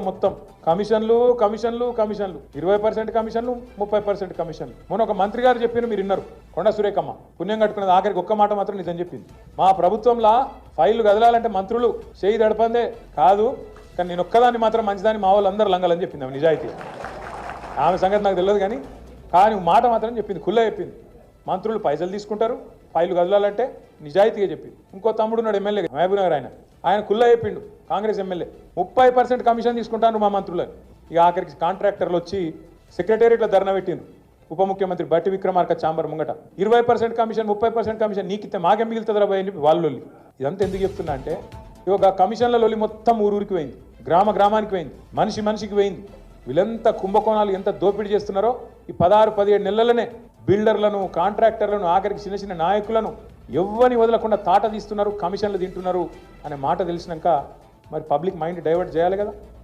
మొత్తం కమిషన్లు కమిషన్లు కమిషన్లు 20% కమిషన్లు 30% కమిషన్లు. మొన్న ఒక మంత్రి గారు చెప్పిన మీరు విన్నారు, కొండా సురేఖమ్మ పుణ్యం కట్టుకున్నది. ఆఖరికి ఒక్క మాట మాత్రం నిజం చెప్పింది. మా ప్రభుత్వంలో ఫైళ్లు కదలాలంటే మంత్రులు చేయి దడపందే కాదు, కానీ నేను ఒక్కదాన్ని మాత్రం మంచిదాన్ని మా వాళ్ళు అందరూ లంగాలని చెప్పింది. ఆమె నిజాయితీ, ఆమె సంగతి నాకు తెలియదు కానీ మాట మాత్రం చెప్పింది, ఖుల్లా చెప్పింది. మంత్రులు పైసలు తీసుకుంటారు, ఫైళ్లు కదలాలంటే నిజాయితీగా చెప్పింది. ఇంకో తమ్ముడు ఉన్నాడు ఎమ్మెల్యే మహబూబ్ నగర్, ఆయన ఖుల్లా చెప్పిండు, కాంగ్రెస్ ఎమ్మెల్యే 30% కమిషన్ తీసుకుంటాను మా మంత్రులని. ఇక ఆఖరికి కాంట్రాక్టర్లు వచ్చి సెక్రటేరియట్లో ధర్నా పెట్టిండు. ఉప ముఖ్యమంత్రి బట్టి విక్రమార్క చాంబర్ ముంగట 20% కమిషన్ 30% కమిషన్ నీకితే మాకేం మిగులుతుందిరా భయ అని చెప్పి వాళ్ళు. ఇదంతా ఎందుకు చెప్తున్నా అంటే ఇక కమిషన్ల లొల్లి మొత్తం ఊరికి పోయింది, గ్రామానికి పోయింది, మనిషికి పోయింది. వీళ్ళంతా కుంభకోణాలు ఎంత దోపిడీ చేస్తున్నారో ఈ 16-17 నెలలనే బిల్డర్లను, కాంట్రాక్టర్లను, ఆఖరికి చిన్న నాయకులను ఎవ్వని వదలకుండా తాట తీస్తున్నారు, కమిషన్లు తింటున్నారు అనే మాట తెలిసినాక మరి పబ్లిక్ మైండ్ డైవర్ట్ చేయాలి కదా.